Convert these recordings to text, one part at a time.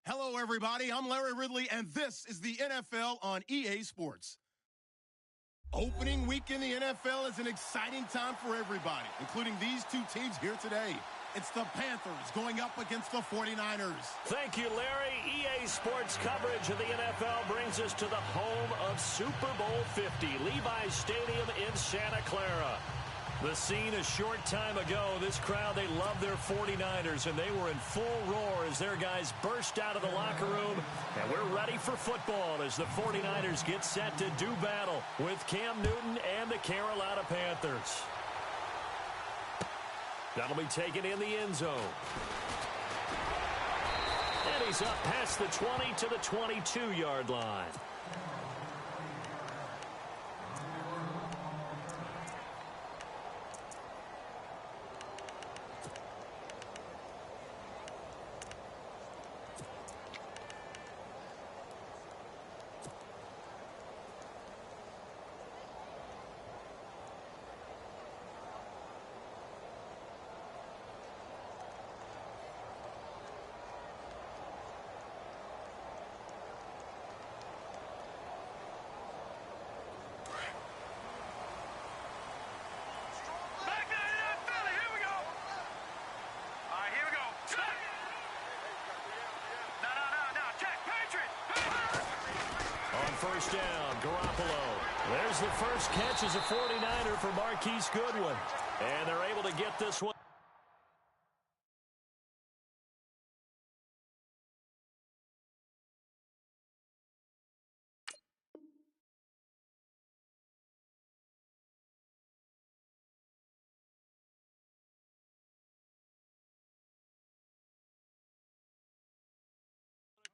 Hello, everybody. I'm Larry Ridley, and this is the NFL on EA Sports. Opening week in the NFL is an exciting time for everybody, including these two teams here today. It's the Panthers going up against the 49ers. Thank you, Larry. EA Sports coverage of the NFL brings us to the home of Super Bowl 50, Levi's Stadium in Santa Clara. The scene a short time ago, this crowd, they love their 49ers, and they were in full roar as their guys burst out of the locker room. And we're ready for football as the 49ers get set to do battle with Cam Newton and the Carolina Panthers. That'll be taken in the end zone. And he's up past the 20 to the 22-yard line. First down, Garoppolo. There's the first catch as a 49er for Marquise Goodwin. And they're able to get this one.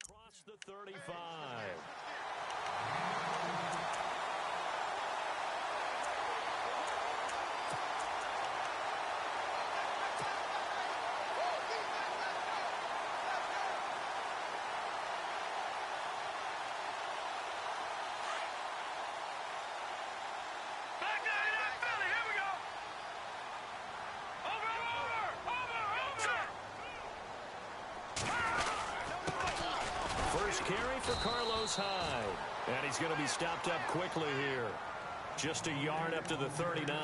Across the 35. First carry for Carlos Hyde. And he's going to be stopped up quickly here. Just a yard up to the 39.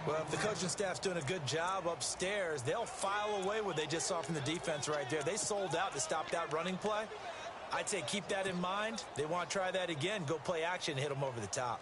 Well, if the coaching staff's doing a good job upstairs, they'll file away what they just saw from the defense right there. They sold out to stop that running play. I'd say keep that in mind. They want to try that again. Go play action, hit them over the top.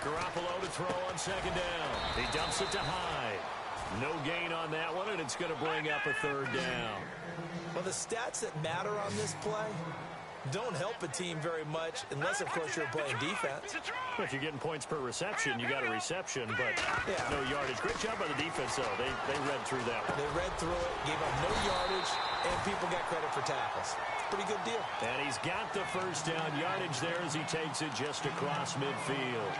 Garoppolo to throw on second down. He dumps it to Hyde. No gain on that one, and it's going to bring up a third down. Well, the stats that matter on this play don't help a team very much unless, of course, you're playing defense. Well, if you're getting points per reception, you got a reception, but no yardage. Great job by the defense, though. They read through that one. They read through it, gave up no yardage, and people got credit for tackles. Pretty good deal. And he's got the first down yardage there as he takes it just across midfield.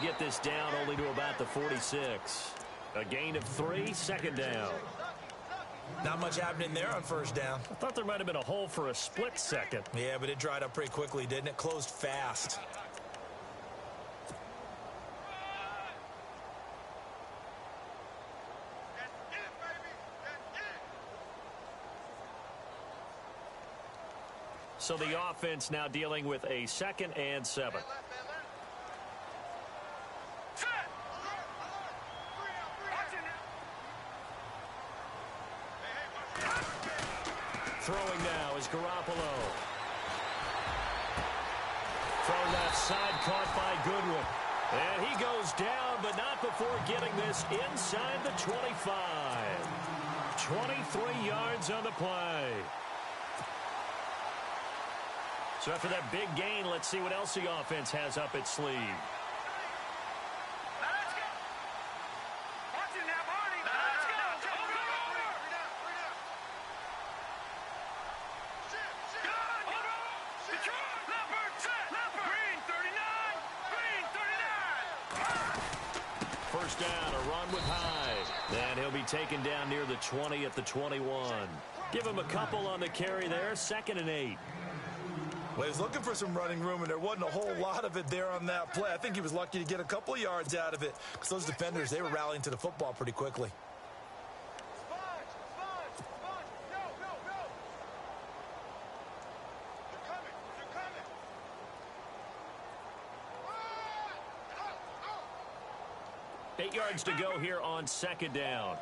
Get this down only to about the 46. A gain of 3, second down. Not much happening there on first down. I thought there might have been a hole for a split second. Yeah, but it dried up pretty quickly, didn't it? Closed fast. So the offense now dealing with a 2nd and 7. Here's Garoppolo. Throw left side, caught by Goodwin. And he goes down, but not before getting this inside the 25. 23 yards on the play. So after that big gain, let's see what else the offense has up its sleeve. First down, a run with Hyde. And he'll be taken down near the 20 at the 21. Give him a couple on the carry there, 2nd and 8. Well, he was looking for some running room, and there wasn't a whole lot of it there on that play. I think he was lucky to get a couple of yards out of it because those defenders, they were rallying to the football pretty quickly. Eight yards to go here on 2nd down.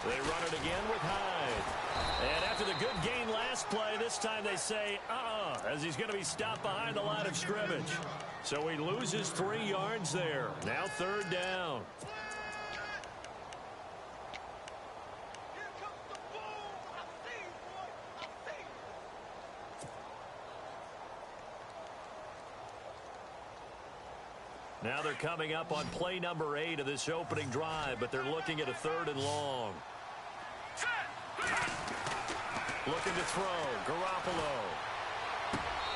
They run it again with Hyde. And after the good gain last play, this time they say, as he's going to be stopped behind the line of scrimmage. So he loses 3 yards there. Now 3rd down. Now they're coming up on play number 8 of this opening drive, but they're looking at a 3rd and long. Looking to throw, Garoppolo.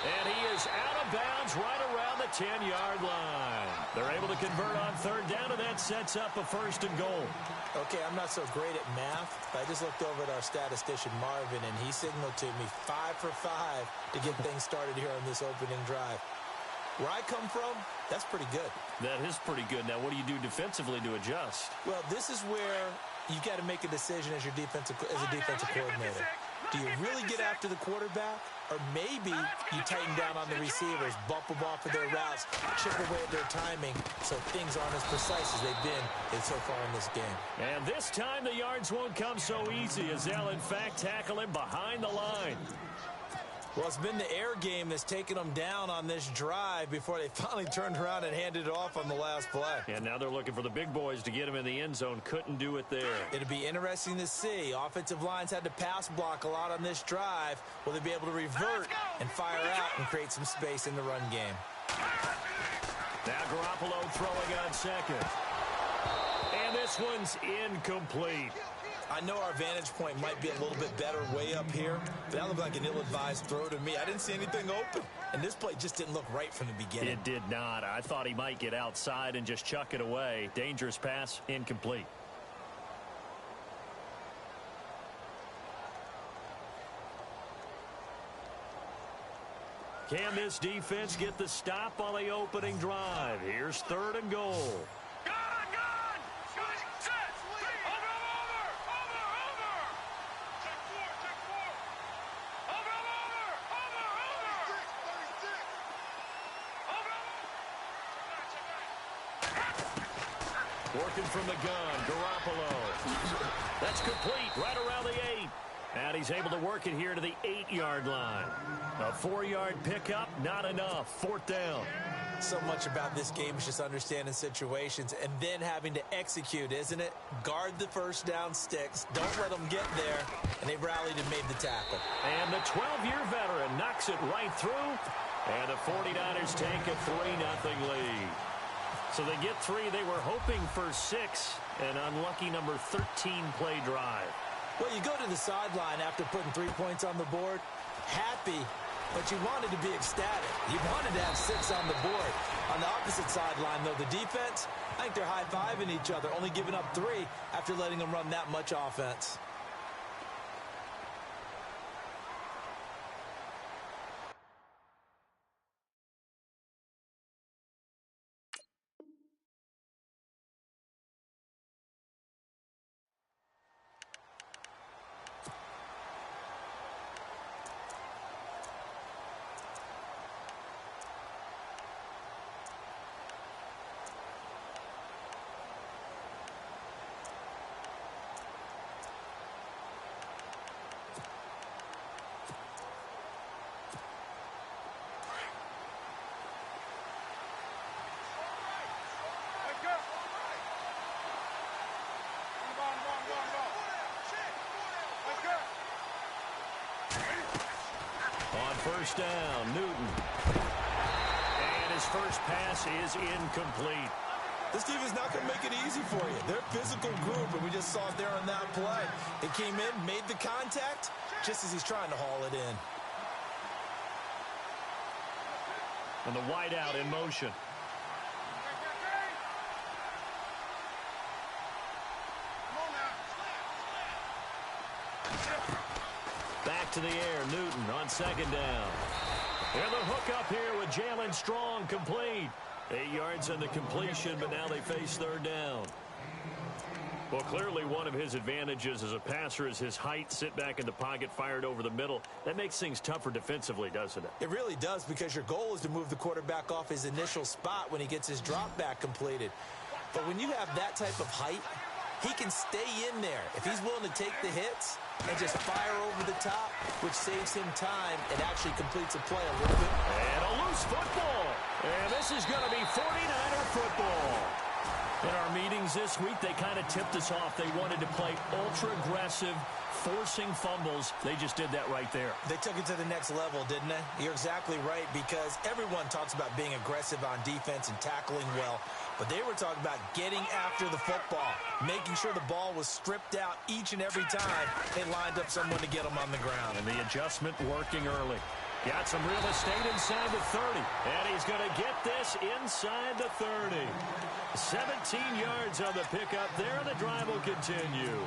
And he is out of bounds right around the 10-yard line. They're able to convert on 3rd down, and that sets up a 1st and goal. Okay, I'm not so great at math, but I just looked over at our statistician, Marvin, and he signaled to me 5 for 5 to get things started here on this opening drive. Where I come from, that's pretty good. That is pretty good. Now, what do you do defensively to adjust? Well, this is where you've got to make a decision as a defensive coordinator. Do you really get after the quarterback? Or maybe you tighten down on the receivers, bump them off of their routes, chip away at their timing so things aren't as precise as they've been so far in this game. And this time the yards won't come so easy as they'll, in fact, tackle him behind the line. Well, it's been the air game that's taken them down on this drive before they finally turned around and handed it off on the last play. And now they're looking for the big boys to get him in the end zone. Couldn't do it there. It'll be interesting to see. Offensive lines had to pass block a lot on this drive. Will they be able to revert and fire out and create some space in the run game? Now Garoppolo throwing on 2nd. And this one's incomplete. I know our vantage point might be a little bit better way up here, but that looked like an ill-advised throw to me. I didn't see anything open, and this play just didn't look right from the beginning. It did not. I thought he might get outside and just chuck it away. Dangerous pass, incomplete. Can this defense get the stop on the opening drive? Here's 3rd and goal. Working from the gun, Garoppolo. That's complete right around the 8. And he's able to work it here to the 8-yard line. A 4-yard pickup, not enough. 4th down. So much about this game is just understanding situations and then having to execute, isn't it? Guard the first down sticks. Don't let them get there. And they rallied and made the tackle. And the 12-year veteran knocks it right through. And the 49ers take a 3-0 lead. So they get 3. They were hoping for 6. An unlucky number 13 play drive. Well, you go to the sideline after putting 3 points on the board, happy, but you wanted to be ecstatic. You wanted to have 6 on the board. On the opposite sideline, though, the defense, I think they're high-fiving each other, only giving up 3 after letting them run that much offense. first down. Newton. And his first pass is incomplete. This team is not going to make it easy for you. They're a physical group, and we just saw it there on that play. It came in, made the contact, just as he's trying to haul it in. And the wideout in motion. Back to the air, Newton on second down. And the hook up here with Jalen Strong, complete. 8 yards on the completion, but now they face third down. Well, clearly one of his advantages as a passer is his height. Sit back in the pocket, fired over the middle. That makes things tougher defensively, doesn't it? It really does, because your goal is to move the quarterback off his initial spot when he gets his drop back completed. But when you have that type of height, he can stay in there. If he's willing to take the hits and just fire over the top, which saves him time and actually completes a play a little bit. And a loose football. And this is going to be 49er football. In our meetings this week, they kind of tipped us off. They wanted to play ultra-aggressive, forcing fumbles. They just did that right there. They took it to the next level, didn't they? You're exactly right, because everyone talks about being aggressive on defense and tackling well. But they were talking about getting after the football, making sure the ball was stripped out each and every time they lined up someone to get them on the ground. And the adjustment working early. Got some real estate inside the 30. And he's going to get this inside the 30. 17 yards on the pickup there, and the drive will continue.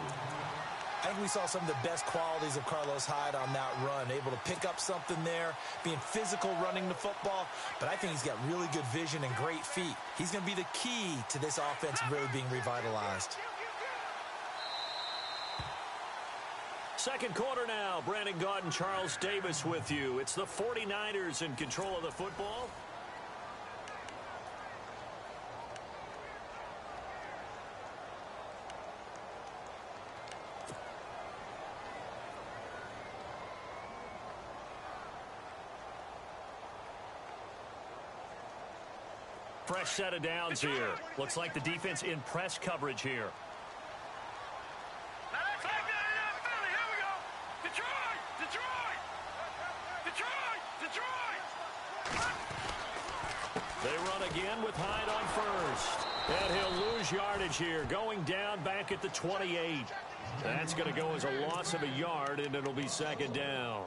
I think we saw some of the best qualities of Carlos Hyde on that run, able to pick up something there, being physical running the football, but I think he's got really good vision and great feet. He's going to be the key to this offense really being revitalized. Second quarter now. Brandon Gaudin and Charles Davis with you. It's the 49ers in control of the football. Fresh set of downs here. Looks like the defense in press coverage here. They run again with Hyde on first. And he'll lose yardage here, going down back at the 28. That's going to go as a loss of a yard, and it'll be second down.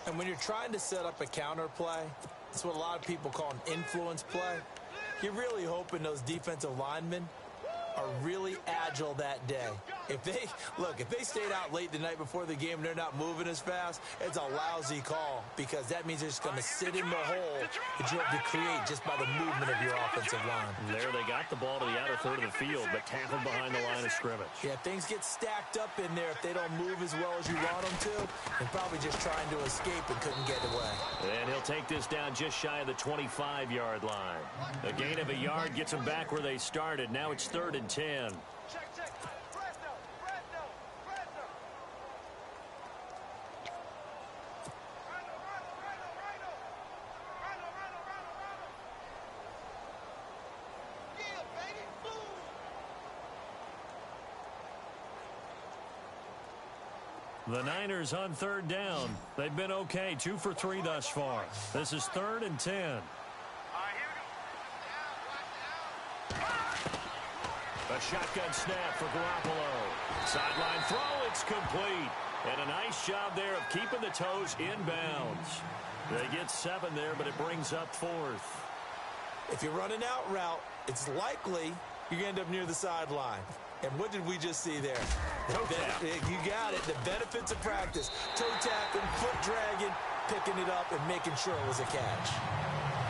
And when you're trying to set up a counter play, it's what a lot of people call an influence play. You're really hoping those defensive linemen are really agile that day. If they stayed out late the night before the game and they're not moving as fast, it's a lousy call, because that means they're just going to sit in the hole that you have to create just by the movement of your offensive line. There they got the ball to the outer third of the field, but tackled behind the line of scrimmage. Yeah, things get stacked up in there if they don't move as well as you want them to, and probably just trying to escape and couldn't get away. And he'll take this down just shy of the 25-yard line. A gain of a yard gets them back where they started. Now it's 3rd and 10. The Niners on 3rd down. They've been okay, 2 for 3 thus far. This is 3rd and 10. A shotgun snap for Garoppolo. Sideline throw, it's complete. And a nice job there of keeping the toes inbounds. They get 7 there, but it brings up 4th. If you run an out route, it's likely you're going to end up near the sideline. And what did we just see there? Toe tap. You got it. The benefits of practice. Toe tapping, foot dragging, picking it up, and making sure it was a catch.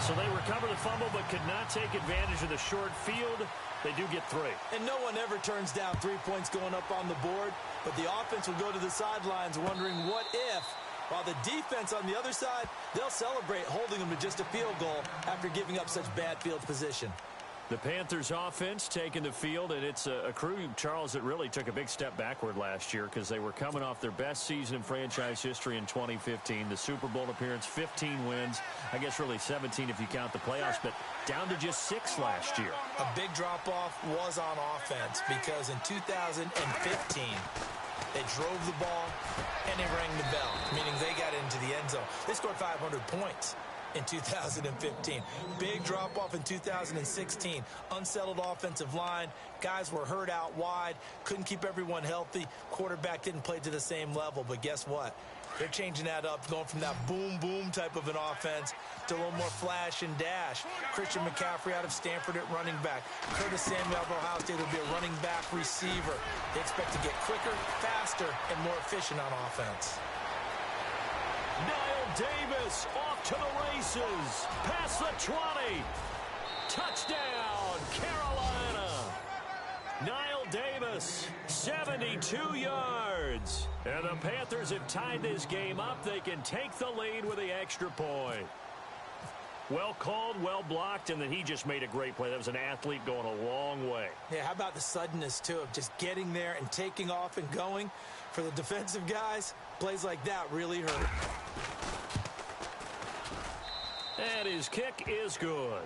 So they recover the fumble but could not take advantage of the short field. They do get 3. And no one ever turns down 3 points going up on the board, but the offense will go to the sidelines wondering what if, while the defense on the other side, they'll celebrate holding them to just a field goal after giving up such bad field position. The Panthers offense taking the field, and it's a crew, Charles, that really took a big step backward last year because they were coming off their best season in franchise history in 2015. The Super Bowl appearance, 15 wins. I guess really 17 if you count the playoffs, but down to just 6 last year. A big drop-off was on offense because in 2015, they drove the ball and they rang the bell, meaning they got into the end zone. They scored 500 points in 2015. Big drop-off in 2016. Unsettled offensive line. Guys were hurt out wide. Couldn't keep everyone healthy. Quarterback didn't play to the same level. But guess what? They're changing that up, going from that boom-boom type of an offense to a little more flash and dash. Christian McCaffrey out of Stanford at running back. Curtis Samuel of Ohio State will be a running back receiver. They expect to get quicker, faster, and more efficient on offense. Niall Davis off to the races. Past the 20. Touchdown, Carolina. Niall Davis, 72 yards. And the Panthers have tied this game up. They can take the lead with the extra point. Well called, well blocked, and then he just made a great play. That was an athlete going a long way. Yeah, how about the suddenness, too, of just getting there and taking off and going? For the defensive guys, plays like that really hurt. And his kick is good.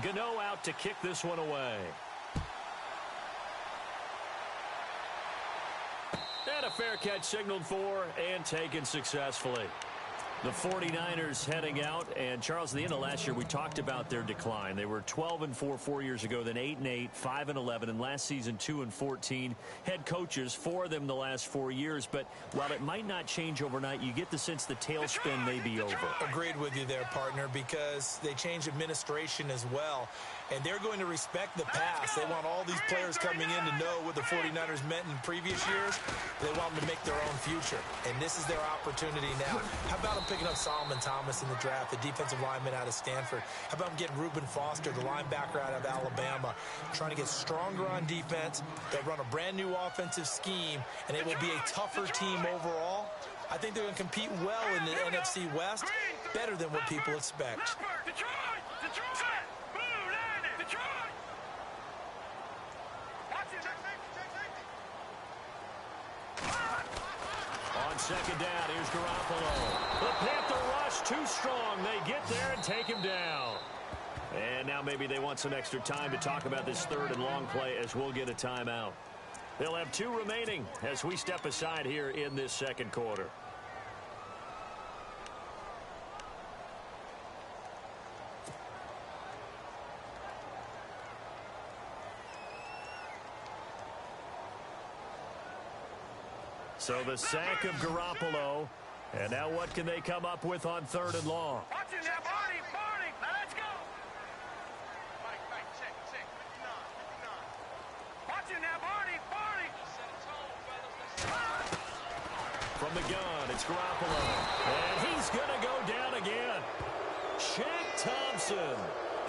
Gano out to kick this one away. And a fair catch signaled for and taken successfully. The 49ers heading out, and Charles, at the end of last year, we talked about their decline. They were 12-4 4 years ago, then 8-8, 5-11, and last season 2-14. Head coaches, 4 of them the last 4 years, but while it might not change overnight, you get the sense the tailspin may be over. Agreed with you there, partner, because they changed administration as well, and they're going to respect the pass. They want all these players coming in to know what the 49ers meant in previous years. They want them to make their own future, and this is their opportunity now. How about them picking up Solomon Thomas in the draft, the defensive lineman out of Stanford? How about them getting Reuben Foster, the linebacker out of Alabama, trying to get stronger on defense? They'll run a brand-new offensive scheme, and it will be a tougher team overall. I think they're going to compete well in the NFC West, better than what people expect. On second down, here's Garoppolo. The Panther rush too strong. They get there and take him down. And now maybe they want some extra time to talk about this third and long play as we'll get a timeout. They'll have 2 remaining as we step aside here in this second quarter. So the sack of Garoppolo. And now what can they come up with on third and long? Watch it now, Barney. Now let's go. Mike, check. 59. Watch it now, Barney. Set a tone, fellas. From the gun, it's Garoppolo. And he's going to go down again. Shaq Thompson.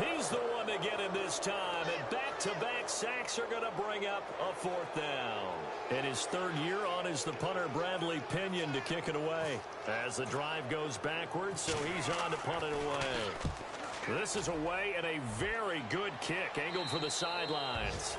He's the one to get him this time. And back-to-back sacks are going to bring up a 4th down. And his 3rd year on is the punter Bradley Pinion to kick it away. As the drive goes backwards, so he's on to punt it away. This is away and a very good kick angled for the sidelines.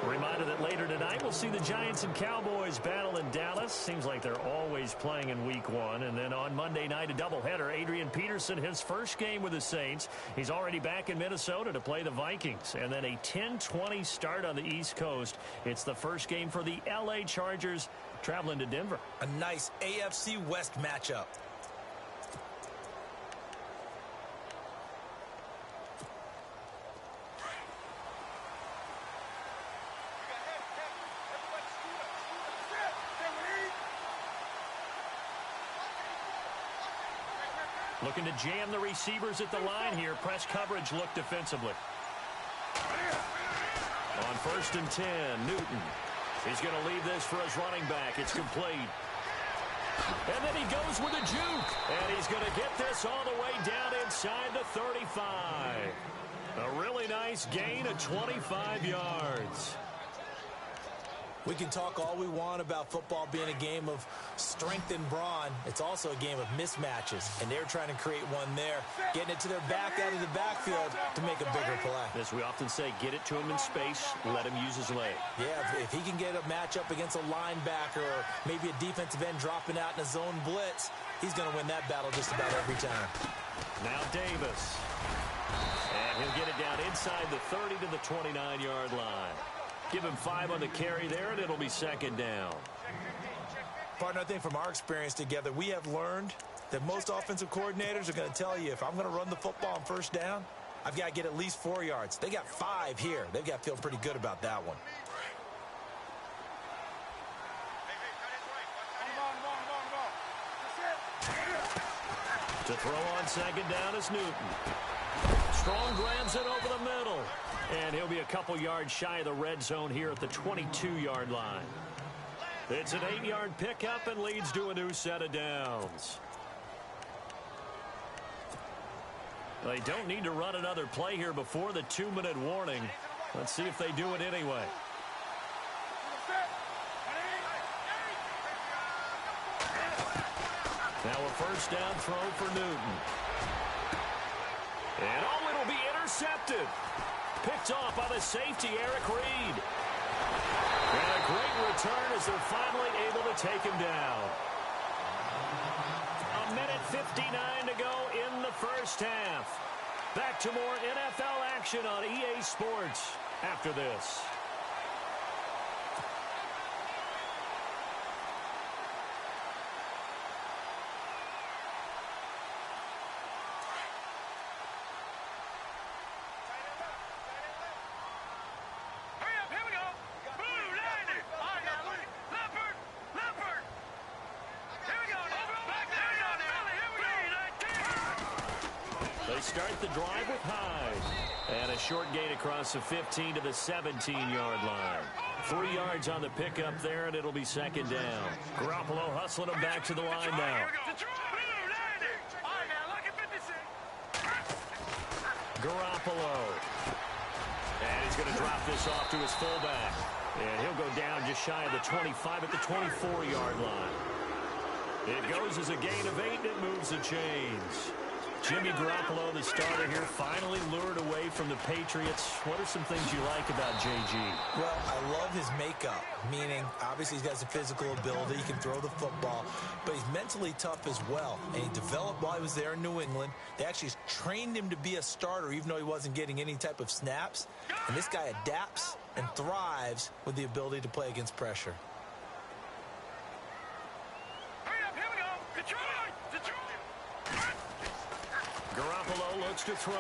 Reminder that later tonight we'll see the Giants and Cowboys battle in Dallas. Seems like they're always playing in week 1. And then on Monday night, a doubleheader. Adrian Peterson, his first game with the Saints. He's already back in Minnesota to play the Vikings. And then a 10-20 start on the East Coast. It's the first game for the L.A. Chargers traveling to Denver. A nice AFC West matchup. Looking to jam the receivers at the line here. Press coverage look defensively. On 1st and 10, Newton. He's going to leave this for his running back. It's complete. And then he goes with a juke. And he's going to get this all the way down inside the 35. A really nice gain of 25 yards. We can talk all we want about football being a game of strength and brawn. It's also a game of mismatches, and they're trying to create one there, getting it to their back out of the backfield to make a bigger play. As we often say, get it to him in space, let him use his leg. Yeah, if he can get a matchup against a linebacker or maybe a defensive end dropping out in a zone blitz, he's going to win that battle just about every time. Now Davis. And he'll get it down inside the 30 to the 29-yard line. Give him 5 on the carry there, and it'll be 2nd down. Partner, I think from our experience together, we have learned that most offensive coordinators are going to tell you, if I'm going to run the football on 1st down, I've got to get at least 4 yards. They got 5 here. They've got to feel pretty good about that one. To throw on 2nd down is Newton. Strong grabs it over the middle. And he'll be a couple yards shy of the red zone here at the 22-yard line. It's an 8-yard pickup and leads to a new set of downs. They don't need to run another play here before the 2-minute warning. Let's see if they do it anyway. Now a 1st down throw for Newton. And it'll be intercepted. Picked off by the safety, Eric Reed. And a great return as they're finally able to take him down. 1:59 to go in the 1st half. Back to more NFL action on EA Sports after this. Start the drive with Hyde. And a short gain across the 15 to the 17-yard line. 3 yards on the pickup there, and it'll be 2nd down. Garoppolo hustling him back to the line now. Garoppolo. And he's going to drop this off to his fullback. And he'll go down just shy of the 25 at the 24-yard line. It goes as a gain of 8, and it moves the chains. Jimmy Garoppolo, the starter here, finally lured away from the Patriots. What are some things you like about JG? Well, I love his makeup, meaning obviously he's got some physical ability. He can throw the football, but he's mentally tough as well. And he developed while he was there in New England. They actually trained him to be a starter, even though he wasn't getting any type of snaps. And this guy adapts and thrives with the ability to play against pressure. Garoppolo looks to throw.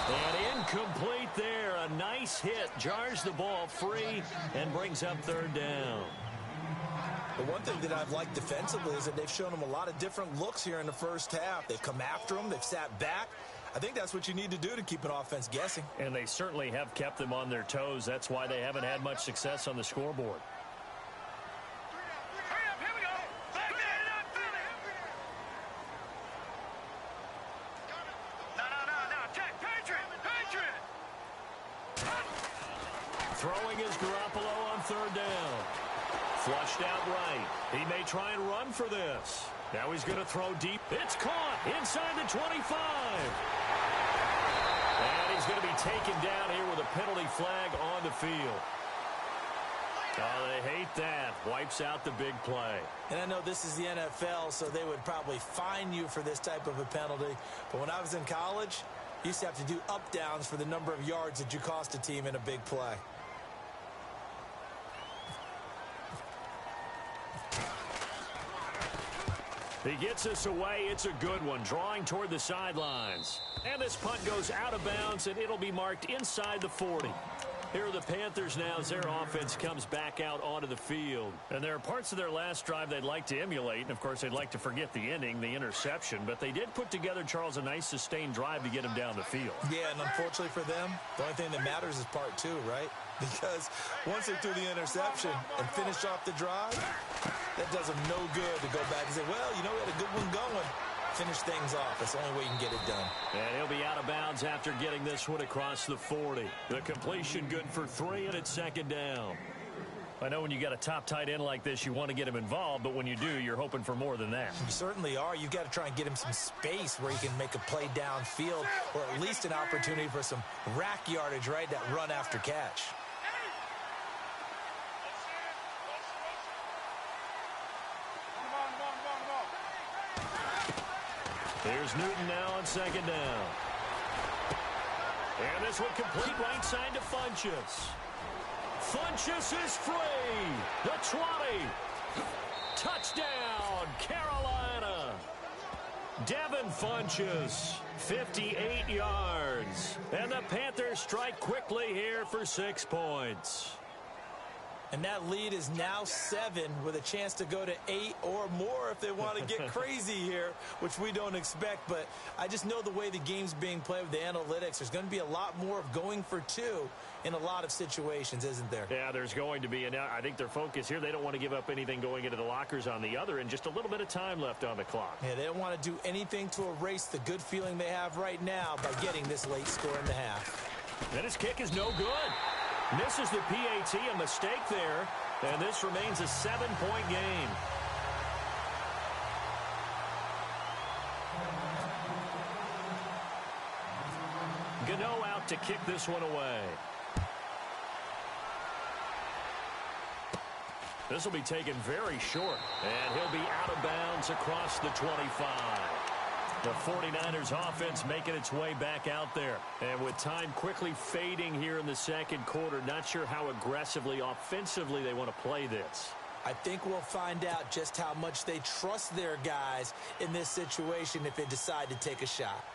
And incomplete there. A nice hit. Jars the ball free and brings up 3rd down. The one thing that I've liked defensively is that they've shown him a lot of different looks here in the 1st half. They've come after him. They've sat back. I think that's what you need to do to keep an offense guessing. And they certainly have kept them on their toes. That's why they haven't had much success on the scoreboard. Throwing is Garoppolo on 3rd down. Flushed out right. He may try and run for this. Now he's going to throw deep. It's caught inside the 25. And he's going to be taken down here with a penalty flag on the field. Oh, they hate that. Wipes out the big play. And I know this is the NFL, so they would probably fine you for this type of a penalty. But when I was in college, you used to have to do up-downs for the number of yards that you cost a team in a big play. He gets us away. It's a good one, drawing toward the sidelines. And this punt goes out of bounds, and it'll be marked inside the 40. Here are the Panthers now as their offense comes back out onto the field. And there are parts of their last drive they'd like to emulate. And, of course, they'd like to forget the ending, the interception. But they did put together, Charles, a nice sustained drive to get him down the field. Yeah, and unfortunately for them, the only thing that matters is part two, right? Because once they threw the interception and finished off the drive, that does them no good to go back and say, well, you know, we had a good one going. Finish things off. That's the only way you can get it done. And he'll be out of bounds after getting this one across the 40. The completion good for 3, and it's second down. I know when you got a top tight end like this, you want to get him involved, but when you do, you're hoping for more than that. You certainly are. You've got to try and get him some space where he can make a play downfield, or at least an opportunity for some rack yardage, right? That run after catch. Here's Newton now on second down. And this one complete right side to Funchess. Funchess is free. The 20. Touchdown, Carolina. Devin Funchess, 58 yards. And the Panthers strike quickly here for 6 points. And that lead is now 7 with a chance to go to 8 or more if they want to get crazy here, which we don't expect. But I just know the way the game's being played with the analytics, there's going to be a lot more of going for 2 in a lot of situations, isn't there? Yeah, there's going to be. And I think their focus here, they don't want to give up anything going into the lockers on the other, and just a little bit of time left on the clock. Yeah, they don't want to do anything to erase the good feeling they have right now by getting this late score in the half. And his kick is no good. Misses the PAT, a mistake there, and this remains a 7-point game. Gano out to kick this one away. This will be taken very short, and he'll be out of bounds across the 25. The 49ers offense making its way back out there. And with time quickly fading here in the second quarter, not sure how aggressively, offensively they want to play this. I think we'll find out just how much they trust their guys in this situation if they decide to take a shot.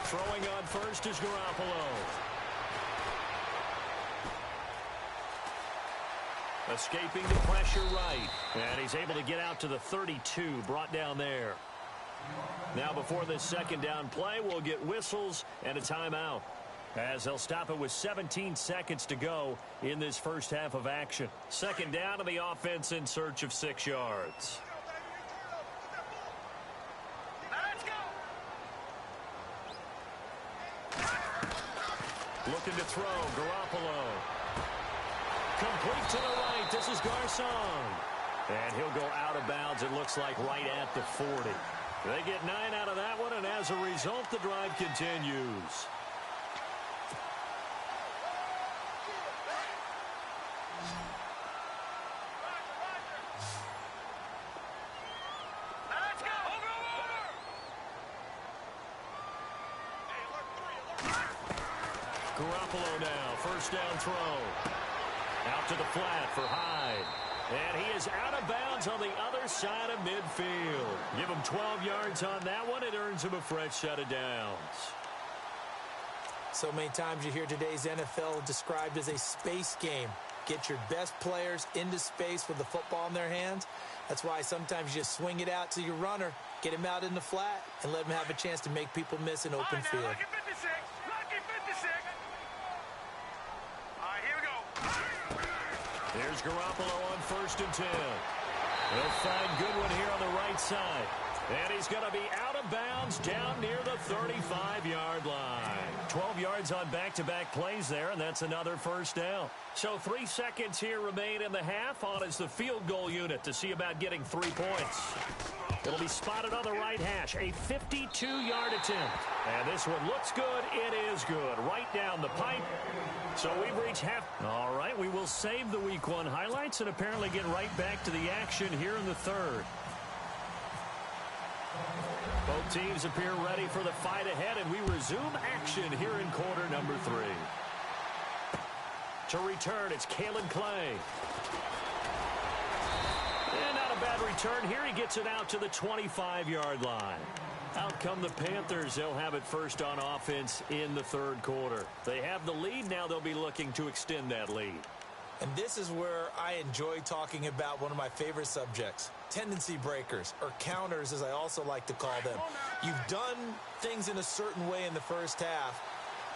Throwing on first is Garoppolo. Escaping the pressure right. And he's able to get out to the 32, brought down there. Now before this second down play, we'll get whistles and a timeout, as they'll stop it with 17 seconds to go in this first half of action. Second down, and the offense in search of 6 yards. Looking to throw, Garoppolo. Complete to the right, this is Garcon. And he'll go out of bounds, it looks like right at the 40. They get 9 out of that one, and as a result, the drive continues. Garoppolo now, first down throw. Out to the flat for Hyde. And he is out of bounds on the other side of midfield. Give him 12 yards on that one. It earns him a fresh set of downs. So many times you hear today's NFL described as a space game. Get your best players into space with the football in their hands. That's why sometimes you just swing it out to your runner, get him out in the flat, and let him have a chance to make people miss an open field. Here's Garoppolo on first and 10. He'll find Goodwin here on the right side. And he's going to be out of bounds down near the 35-yard line. 12 yards on back-to-back plays there, and that's another first down. So 3 seconds here remain in the half. On is the field goal unit to see about getting 3 points. It'll be spotted on the right hash, a 52-yard attempt. And this one looks good. It is good. Right down the pipe. So we've reached half. All right, we will save the Week 1 highlights and apparently get right back to the action here in the third. Both teams appear ready for the fight ahead, and we resume action here in quarter number 3. To return, it's Kalen Clay. And not a bad return here. He gets it out to the 25-yard line. Out come the Panthers. They'll have it first on offense in the third quarter. They have the lead. Now they'll be looking to extend that lead. And this is where I enjoy talking about one of my favorite subjects, tendency breakers, or counters as I also like to call them. You've done things in a certain way in the first half,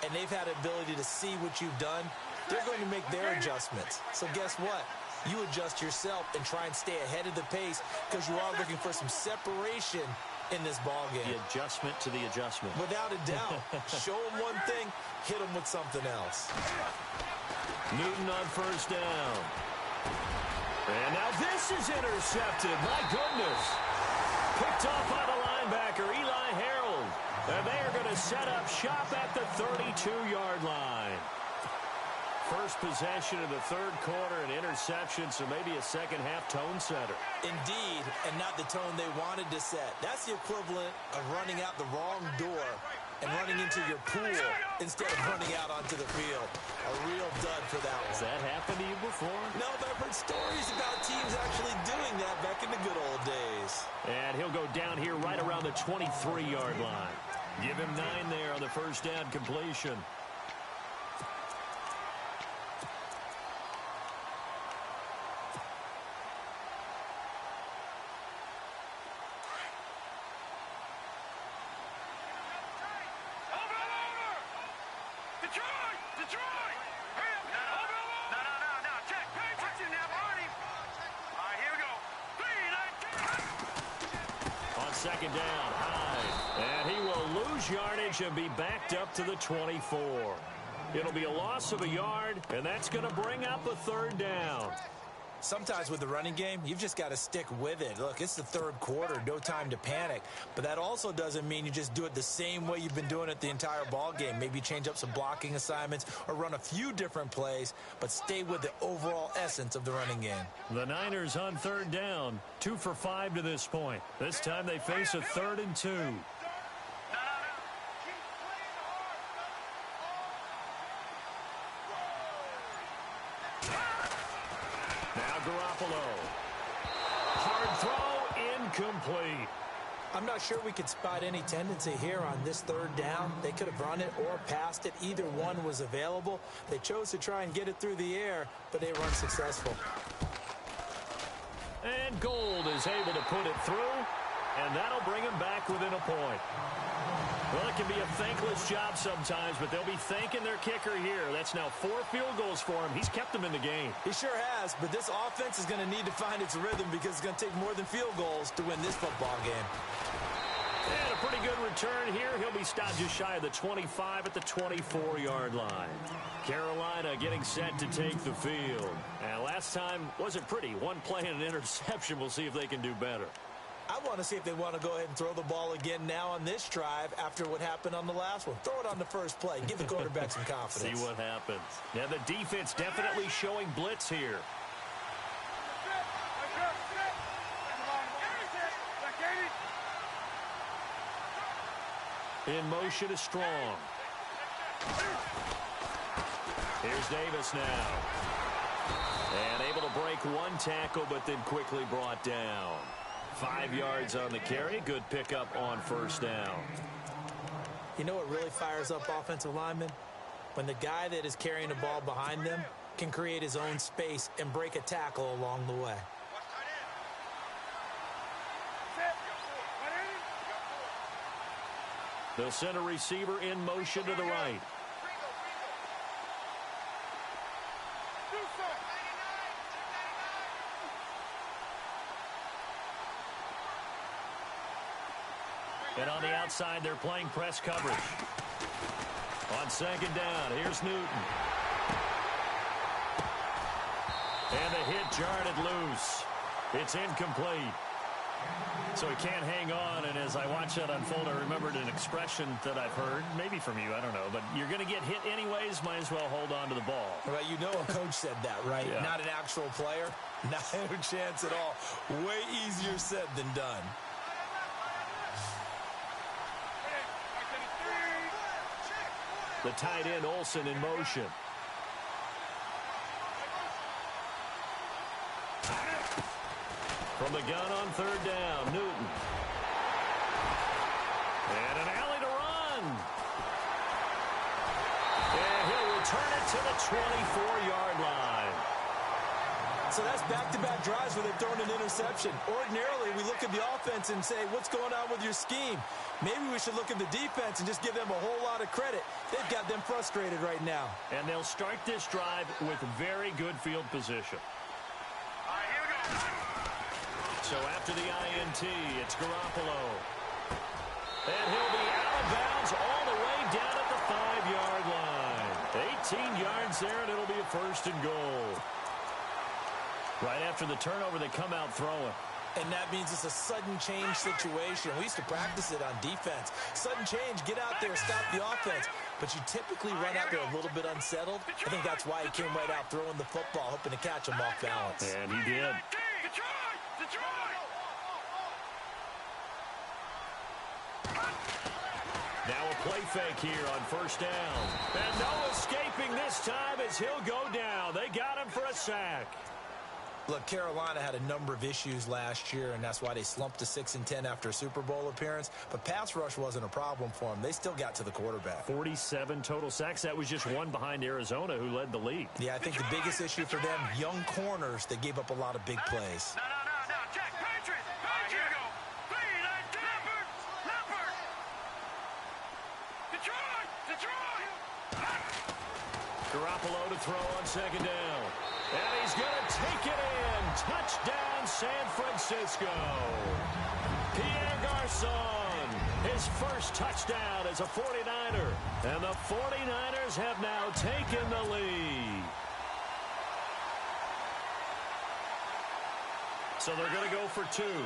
and they've had the ability to see what you've done. They're going to make their adjustments. So guess what? You adjust yourself and try and stay ahead of the pace because you are looking for some separation in this ball game. The adjustment to the adjustment. Without a doubt. Show them one thing, hit them with something else. Newton on first down. And now this is intercepted. My goodness. Picked off by the linebacker, Eli Harold. And they are going to set up shop at the 32-yard line. First possession of the third quarter, an interception, so maybe a second-half tone setter. Indeed, and not the tone they wanted to set. That's the equivalent of running out the wrong door and running into your pool instead of running out onto the field. A real dud for that one. Has that happened to you before? No, but I've heard stories about teams actually doing that back in the good old days. And he'll go down here right around the 23-yard line. Give him 9 there on the first down completion. Second down, Hyde. And he will lose yardage and be backed up to the 24. It'll be a loss of a yard, and that's going to bring up a third down. Sometimes with the running game, you've just got to stick with it. Look, it's the third quarter, no time to panic. But that also doesn't mean you just do it the same way you've been doing it the entire ball game. Maybe change up some blocking assignments or run a few different plays, but stay with the overall essence of the running game. The Niners on third down, 2 for 5 to this point. This time they face a 3rd and 2. Garoppolo. Hard throw, incomplete. I'm not sure we could spot any tendency here on this third down. They could have run it or passed it. Either one was available. They chose to try and get it through the air, but they were unsuccessful. And Gold is able to put it through, and that'll bring him back within a point. Well, it can be a thankless job sometimes, but they'll be thanking their kicker here. That's now 4 field goals for him. He's kept them in the game. He sure has, but this offense is going to need to find its rhythm because it's going to take more than field goals to win this football game. And a pretty good return here. He'll be stopped just shy of the 25 at the 24-yard line. Carolina getting set to take the field. And last time wasn't pretty. One play and an interception. We'll see if they can do better. I want to see if they want to go ahead and throw the ball again now on this drive after what happened on the last one. Throw it on the first play. Give the quarterback some confidence. See what happens. Now the defense definitely showing blitz here. In motion is Strong. Here's Davis now. And able to break one tackle, but then quickly brought down. 5 yards on the carry. Good pickup on first down. You know what really fires up offensive linemen? When the guy that is carrying the ball behind them can create his own space and break a tackle along the way. They'll send a receiver in motion to the right. And on the outside, they're playing press coverage. On second down, here's Newton. And the hit jarred it loose. It's incomplete. So he can't hang on, and as I watch that unfold, I remembered an expression that I've heard, maybe from you, I don't know, but you're going to get hit anyways, might as well hold on to the ball. Well, you know a coach said that, right? Yeah. Not an actual player. Not a chance at all. Way easier said than done. The tight end, Olsen, in motion. From the gun on third down, Newton. And an alley to run. And he'll return it to the 24-yard line. So that's back-to-back drives where they've thrown an interception. Ordinarily, we look at the offense and say, what's going on with your scheme? Maybe we should look at the defense and just give them a whole lot of credit. They've got them frustrated right now. And they'll start this drive with very good field position. All right, here we go. So after the INT, it's Garoppolo. And he'll be out of bounds all the way down at the 5-yard line. 18 yards there, and it'll be a first and goal. Right after the turnover, they come out throwing. And that means it's a sudden change situation. We used to practice it on defense. Sudden change, get out there, stop the offense. But you typically run out there a little bit unsettled. I think that's why he came right out throwing the football, hoping to catch him off balance. And he did. Now a play fake here on first down. And no escaping this time as he'll go down. They got him for a sack. Look, Carolina had a number of issues last year, and that's why they slumped to 6-10 after a Super Bowl appearance. But pass rush wasn't a problem for them. They still got to the quarterback. 47 total sacks. That was just one behind Arizona, who led the league. Yeah, I think the biggest issue for them, young corners, they gave up a lot of big plays. No, Jack, Patriot. Here we go. Leopard. Detroit. Garoppolo to throw on second down. And he's going to take it in. Touchdown, San Francisco. Pierre Garçon, his first touchdown as a 49er. And the 49ers have now taken the lead. So they're going to go for two.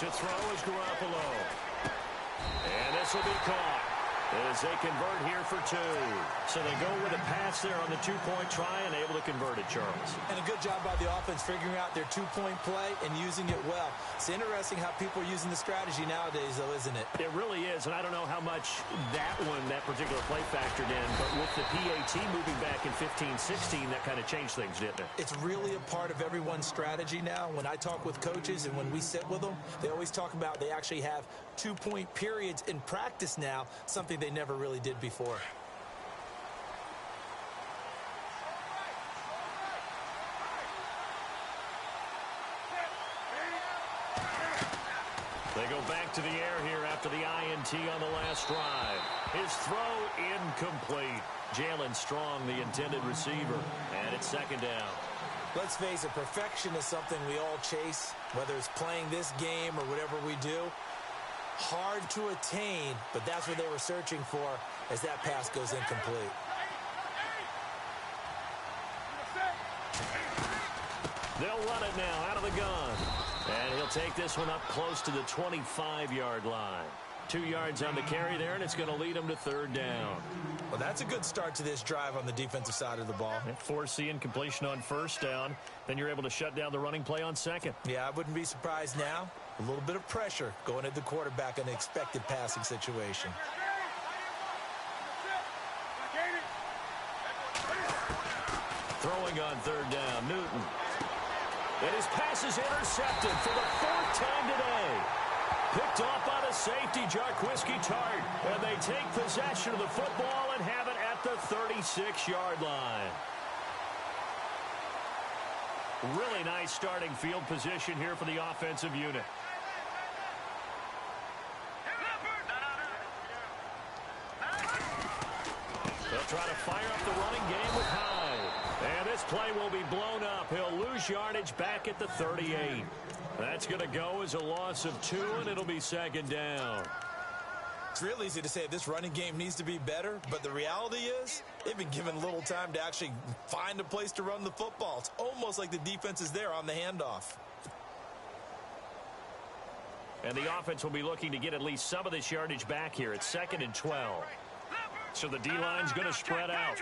To throw is Garoppolo. And this will be caught as they convert here for two. So they go with a pass there on the two-point try and able to convert it, Charles. And a good job by the offense figuring out their two-point play and using it well. It's interesting how people are using the strategy nowadays, though, isn't it? It really is, and I don't know how much that particular play factored in, but with the PAT moving back in 15-16, that kind of changed things, didn't it? It's really a part of everyone's strategy now. When I talk with coaches and when we sit with them, they always talk about they actually have two-point periods in practice now, something they never really did before. They go back to the air here after the INT on the last drive. His throw incomplete. Jalen Strong, the intended receiver, and it's second down. Let's face it, perfection is something we all chase, whether it's playing this game or whatever we do. Hard to attain, but that's what they were searching for as that pass goes incomplete. They'll run it now out of the gun. And he'll take this one up close to the 25-yard line. 2 yards on the carry there, and it's going to lead him to third down. Well, that's a good start to this drive on the defensive side of the ball. Forcing completion on first down. Then you're able to shut down the running play on second. Yeah, I wouldn't be surprised now. A little bit of pressure going at the quarterback in an expected passing situation. Throwing on third down, Newton. And his pass is intercepted for the fourth time today. Picked off by the safety, Jarquiski Tart. And they take possession of the football and have it at the 36-yard line. Really nice starting field position here for the offensive unit. this play will be blown up. He'll lose yardage back at the 38. That's going to go as a loss of 2, and it'll be second down. It's real easy to say this running game needs to be better, but the reality is they've been given little time to actually find a place to run the football. It's almost like the defense is there on the handoff. And the offense will be looking to get at least some of this yardage back here. It's 2nd and 12. So the D-line's going to spread out.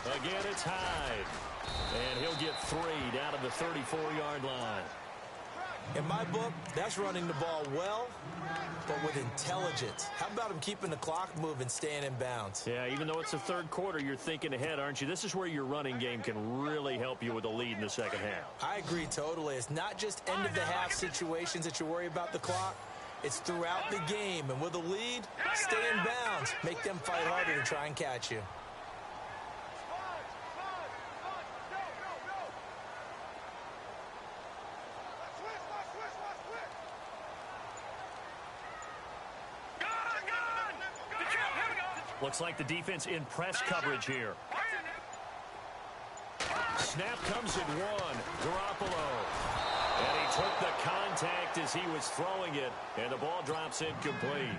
Again, it's Hyde. And he'll get 3 down to the 34-yard line. In my book, that's running the ball well, but with intelligence. How about him keeping the clock moving, staying in bounds? Yeah, even though it's the third quarter, you're thinking ahead, aren't you? This is where your running game can really help you with a lead in the second half. I agree totally. It's not just end-of-the-half situations that you worry about the clock. It's throughout the game. And with a lead, stay in bounds. Make them fight harder to try and catch you. Looks like the defense in press coverage here. Snap comes at 1. Garoppolo. And he took the contact as he was throwing it, and the ball drops incomplete.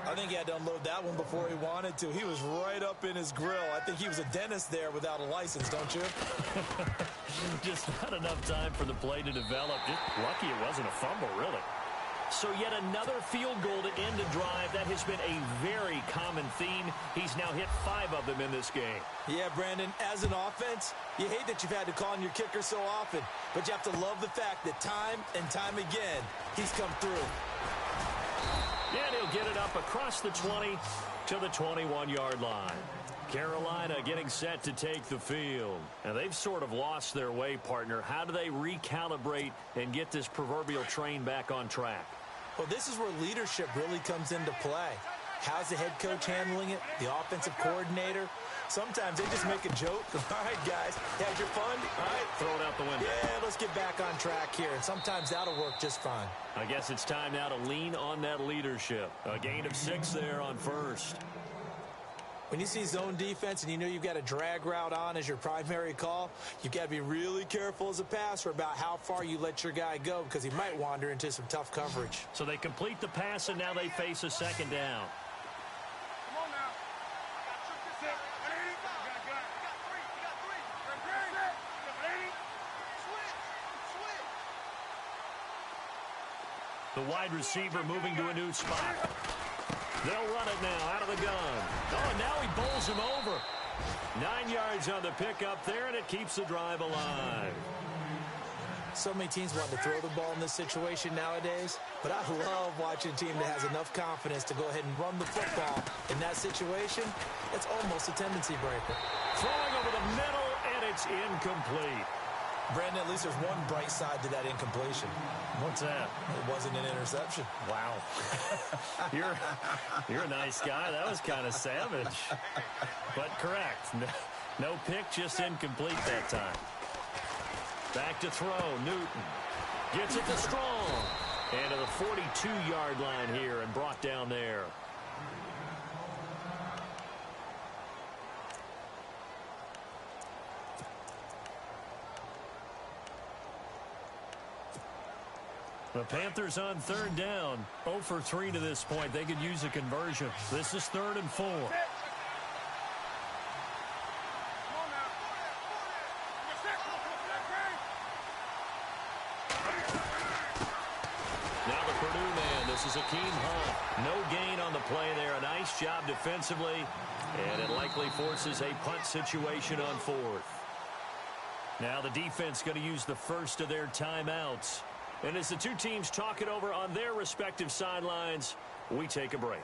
I think he had to unload that one before he wanted to. He was right up in his grill. I think he was a dentist there without a license, don't you? Just not enough time for the play to develop. Just lucky it wasn't a fumble, really. So yet another field goal to end a drive. That has been a very common theme. He's now hit 5 of them in this game. Yeah, Brandon, as an offense, you hate that you've had to call on your kicker so often, but you have to love the fact that time and time again, he's come through. And he'll get it up across the 20 to the 21-yard line. Carolina getting set to take the field. And they've sort of lost their way, partner. How do they recalibrate and get this proverbial train back on track? Well, this is where leadership really comes into play. How's the head coach handling it? The offensive coordinator? Sometimes they just make a joke. All right, guys, had your fun? All right, throw it out the window. Yeah, let's get back on track here. And sometimes that'll work just fine. I guess it's time now to lean on that leadership. A gain of 6 there on first. When you see zone defense and you know you've got a drag route on as your primary call, you've got to be really careful as a passer about how far you let your guy go because he might wander into some tough coverage. So they complete the pass, and now they face a second down. Come on now. The wide receiver moving to a new spot. They'll run it now out of the gun. Oh, and now he bowls him over. 9 yards on the pickup there, and it keeps the drive alive. So many teams want to throw the ball in this situation nowadays, but I love watching a team that has enough confidence to go ahead and run the football. In that situation, it's almost a tendency breaker. Throwing over the middle, and it's incomplete. Brandon, at least there's one bright side to that incompletion. What's that? It wasn't an interception. Wow. You're a nice guy. That was kind of savage. But correct. No pick, just incomplete that time. Back to throw. Newton gets it to Strong. And to the 42-yard line here and brought down there. The Panthers on 3rd down. 0 for 3 to this point. They could use a conversion. This is 3rd and 4. Now the Purdue man. This is Akeem Hunt. No gain on the play there. A nice job defensively. And it likely forces a punt situation on 4th. Now the defense going to use the first of their timeouts. And as the two teams talk it over on their respective sidelines, we take a break.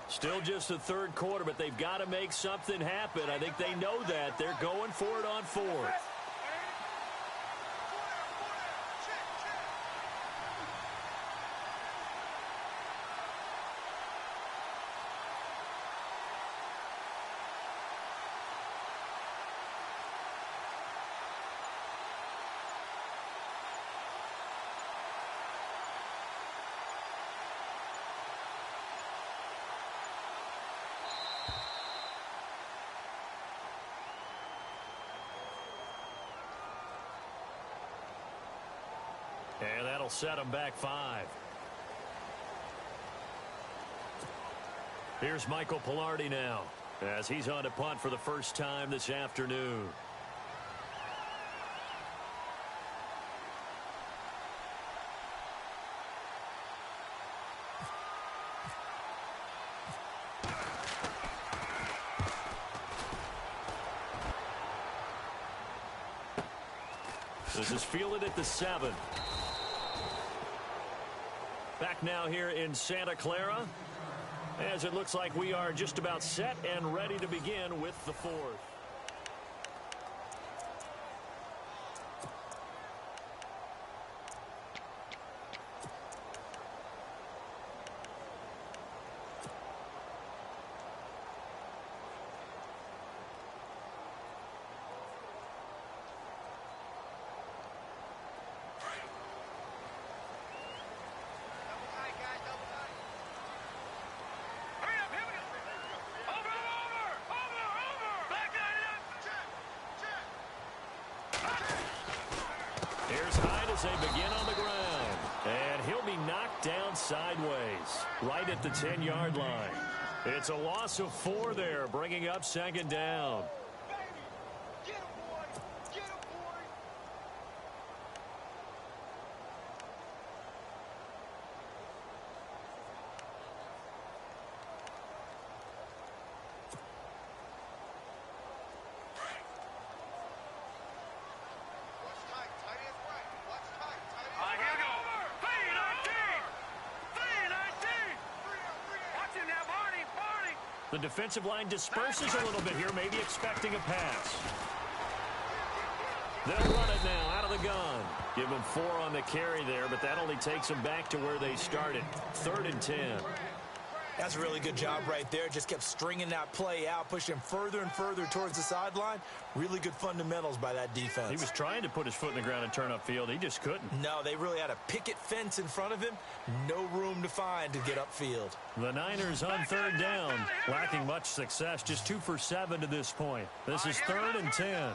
Still just the third quarter, but they've got to make something happen. I think they know that. They're going for it on fourth. And that'll set them back 5. Here's Michael Pilardi now, as he's on to punt for the first time this afternoon. This is fielded at the 7. Back now here in Santa Clara, as it looks like we are just about set and ready to begin with the 4th. Here's Hyde as they begin on the ground. And he'll be knocked down sideways, right at the 10-yard line. It's a loss of 4 there, bringing up second down. The defensive line disperses a little bit here, maybe expecting a pass. They'll run it now out of the gun. Give them 4 on the carry there, but that only takes them back to where they started. 3rd and 10. That's a really good job right there. Just kept stringing that play out, pushing further and further towards the sideline. Really good fundamentals by that defense. He was trying to put his foot in the ground and turn upfield. He just couldn't. No, they really had a picket fence in front of him. No room to find to get upfield. The Niners on 3rd down, lacking much success. Just 2 for 7 to this point. This is 3rd and 10.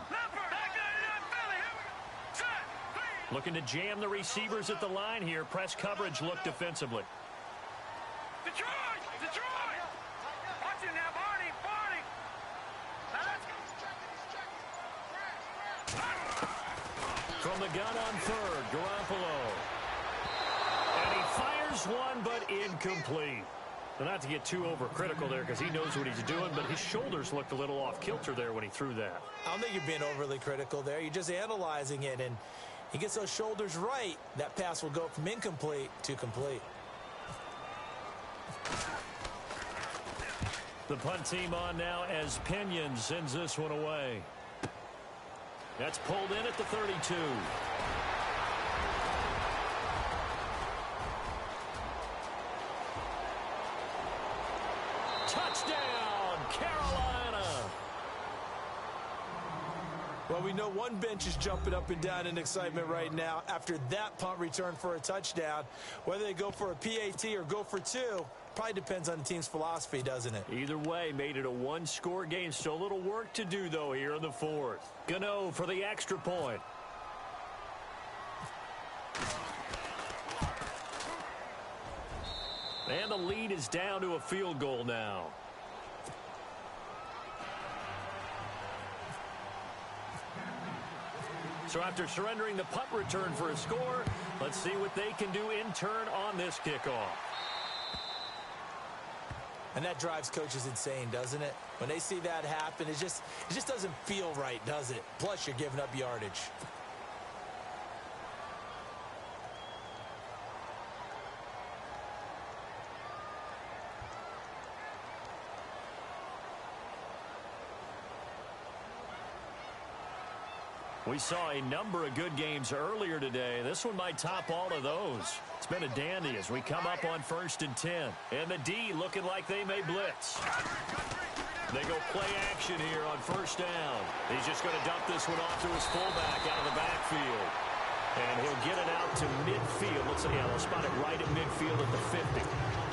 Looking to jam the receivers at the line here. Press coverage look defensively. Detroit! Watch it now, Barney! From the gun on 3rd, Garoppolo. And he fires one, but incomplete. Well, not to get too overcritical there because he knows what he's doing, but his shoulders looked a little off kilter there when he threw that. I don't think you're being overly critical there. You're just analyzing it, and he gets those shoulders right. That pass will go from incomplete to complete. The punt team on now as Pinion sends this one away. That's pulled in at the 32. Touchdown, Carolina. Well, we know one bench is jumping up and down in excitement right now after that punt return for a touchdown. Whether they go for a PAT or go for 2, probably depends on the team's philosophy, doesn't it? Either way, made it a 1-score game. Still a little work to do, though, here in the 4th. Gano for the extra point. And the lead is down to a field goal now. So after surrendering the punt return for a score, let's see what they can do in turn on this kickoff. And that drives coaches insane, doesn't it? When they see that happen, it just doesn't feel right, does it? Plus, you're giving up yardage. We saw a number of good games earlier today. This one might top all of those. It's been a dandy as we come up on 1st and 10. And the D looking like they may blitz. They go play action here on 1st down. He's just going to dump this one off to his fullback out of the backfield. And he'll get it out to midfield. Let's see, they'll spot it right at midfield at the 50.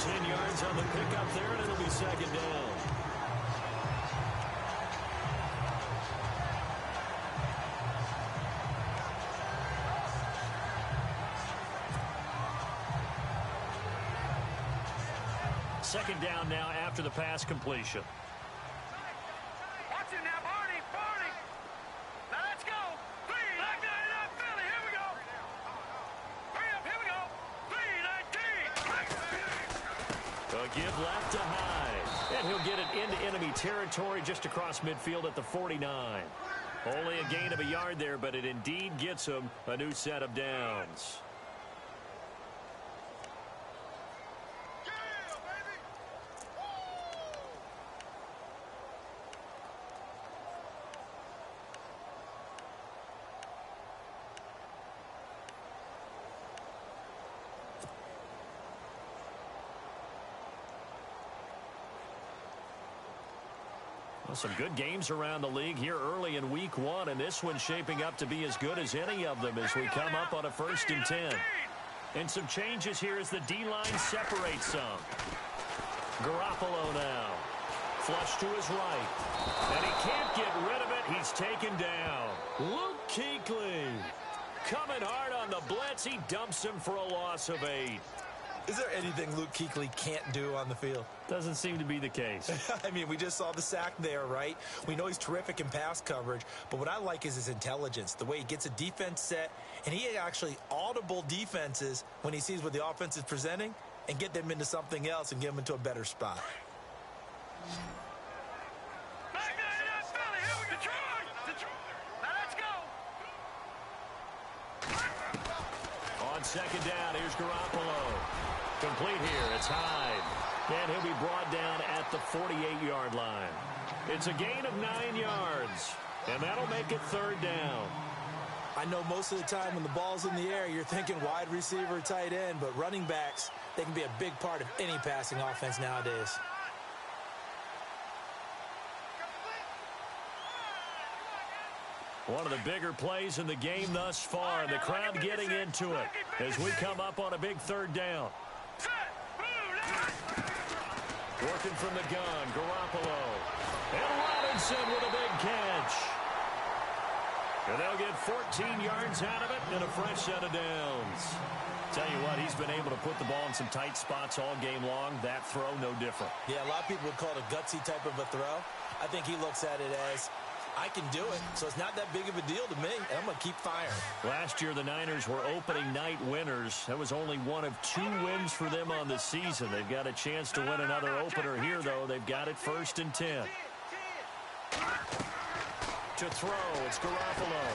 10 yards on the pickup there, and it'll be 2nd down. Second down now after the pass completion. Watch it now, Barney. Now let's go. 3, like that, Philly. Here we go. Hurry up, here we go. 3, 19. A give left to Hyde. And he'll get it into enemy territory just across midfield at the 49. Only a gain of a yard there, but it indeed gets him a new set of downs. Some good games around the league here early in week 1, and this one's shaping up to be as good as any of them as we come up on a 1st and 10. And some changes here as the D-line separates some. Garoppolo now. Flush to his right. And he can't get rid of it. He's taken down. Luke Kuechly coming hard on the blitz. He dumps him for a loss of 8. Is there anything Luke Kuechly can't do on the field? Doesn't seem to be the case. I mean, we just saw the sack there, right? We know he's terrific in pass coverage, but what I like is his intelligence, the way he gets a defense set, and he actually audible defenses when he sees what the offense is presenting and get them into something else and get them into a better spot. On 2nd down, here's Garoppolo. Complete here, it's Hyde. And he'll be brought down at the 48-yard line. It's a gain of 9 yards, and that'll make it 3rd down. I know most of the time when the ball's in the air, you're thinking wide receiver, tight end, but running backs, they can be a big part of any passing offense nowadays. One of the bigger plays in the game thus far. The crowd getting into it as we come up on a big 3rd down. Working from the gun, Garoppolo. And Robinson with a big catch. And they'll get 14 yards out of it and a fresh set of downs. Tell you what, he's been able to put the ball in some tight spots all game long. That throw, no different. Yeah, a lot of people would call it a gutsy type of a throw. I think he looks at it as, I can do it, so it's not that big of a deal to me, and I'm going to keep firing. Last year, the Niners were opening night winners. That was only one of 2 wins for them on the season. They've got a chance to win another opener here, though. They've got it 1st and 10. To throw, it's Garoppolo.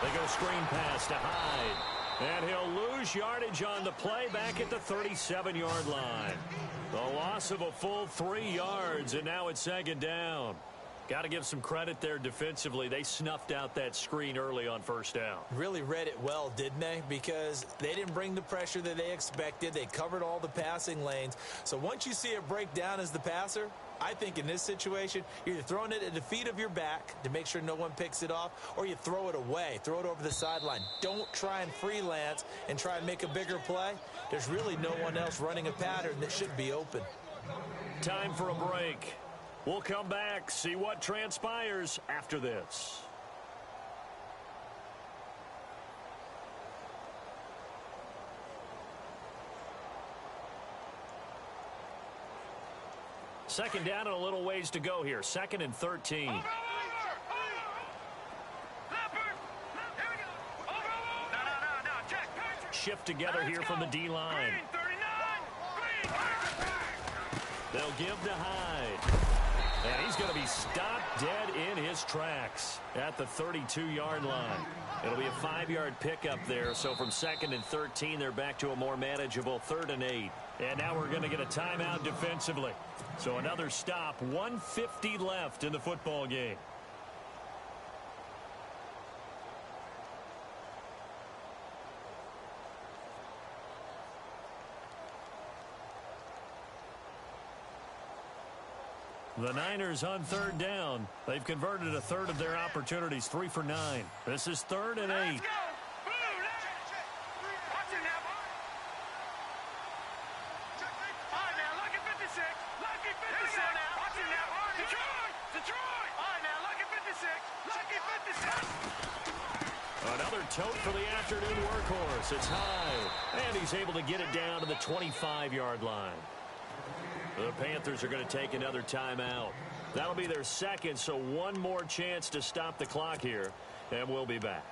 They go screen pass to Hyde. And he'll lose yardage on the play back at the 37-yard line. The loss of a full 3 yards, and now it's 2nd down. Got to give some credit there defensively. They snuffed out that screen early on 1st down. Really read it well, didn't they? Because they didn't bring the pressure that they expected. They covered all the passing lanes. So once you see it break down as the passer, I think in this situation, you're either throwing it at the feet of your back to make sure no one picks it off, or you throw it away. Throw it over the sideline. Don't try and freelance and try and make a bigger play. There's really no one else running a pattern that should be open. Time for a break. We'll come back, see what transpires after this. Second down and a little ways to go here. 2nd and 13. Shift together here from the D-line. They'll give to Hyde. And he's going to be stopped dead in his tracks at the 32-yard line. It'll be a 5-yard pickup there. So from 2nd and 13, they're back to a more manageable 3rd and 8. And now we're going to get a timeout defensively. So another stop, 1:50 left in the football game. The Niners on third down. They've converted a third of their opportunities, 3 for 9. This is 3rd and 8. Let's go. Watch it now, boy. All right, now, lucky 56. Lucky 56. Watch it now, boy. Detroit. All right, now, lucky 56. Lucky 56. Another tote for the afternoon workhorse. It's high, and he's able to get it down to the 25-yard line. The Panthers are going to take another timeout. That'll be their second, so one more chance to stop the clock here, and we'll be back.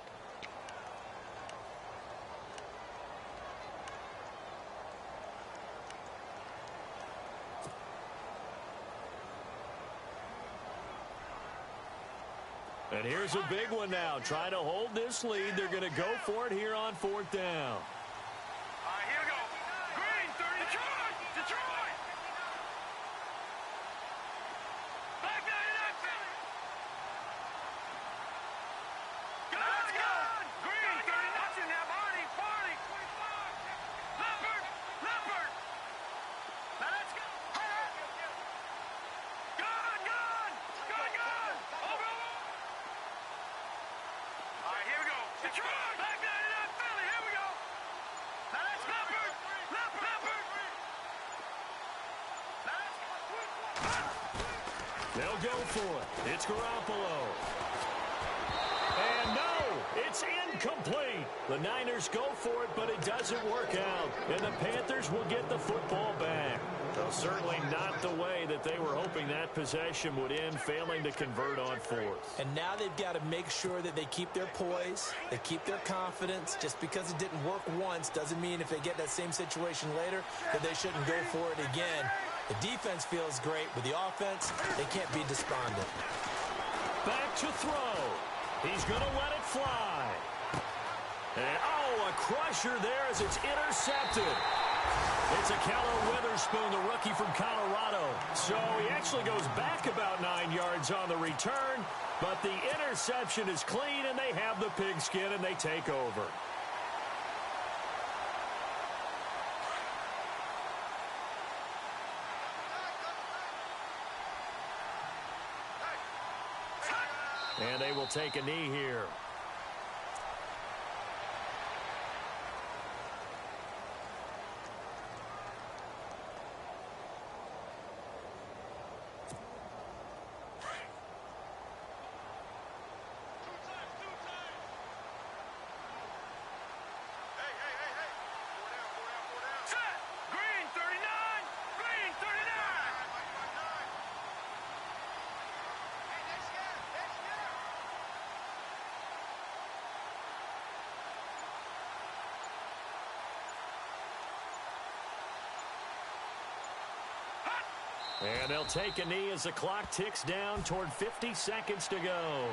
And here's a big one now. Trying to hold this lead. They're going to go for it here on 4th down. All right, here we go. Green, 30. Detroit. Back 99, Philly. Let's go. Green, 30. Watch it now, Barney. 25. Leopard. Now let's go. Gun. Over. All right, here we go. Detroit. Back 99, Philly. Here we go. Now that's Leopard. They'll go for it. It's Garoppolo. And no, it's incomplete. The Niners go for it, but it doesn't work out. And the Panthers will get the football back. Well, certainly not the way that they were hoping that possession would end, failing to convert on 4th. And now they've got to make sure that they keep their poise, they keep their confidence. Just because it didn't work once doesn't mean if they get that same situation later that they shouldn't go for it again. The defense feels great. With the offense, they can't be despondent. Back to throw. He's going to let it fly. And, a crusher there as it's intercepted. It's a Keller Witherspoon, the rookie from Colorado. So he actually goes back about 9 yards on the return, but the interception is clean, and they have the pigskin, and they take over. And they will take a knee here. And they'll take a knee as the clock ticks down toward 50 seconds to go.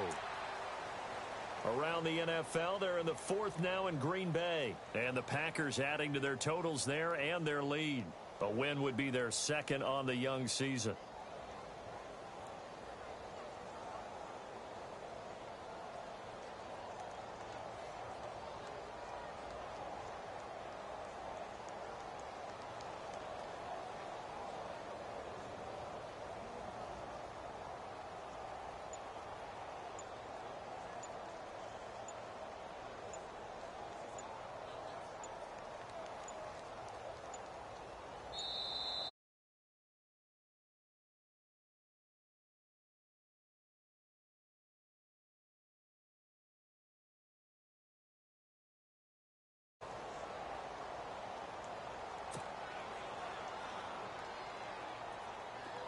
Around the NFL, they're in the 4th now in Green Bay. And the Packers adding to their totals there and their lead. A win would be their 2nd on the young season.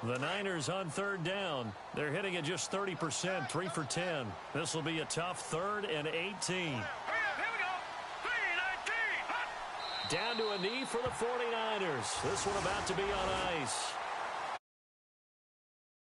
The Niners on 3rd down. They're hitting at just 30%, 3 for 10. This will be a tough 3rd and 18. Here we go. 3-19. Down to a knee for the 49ers. This one about to be on ice.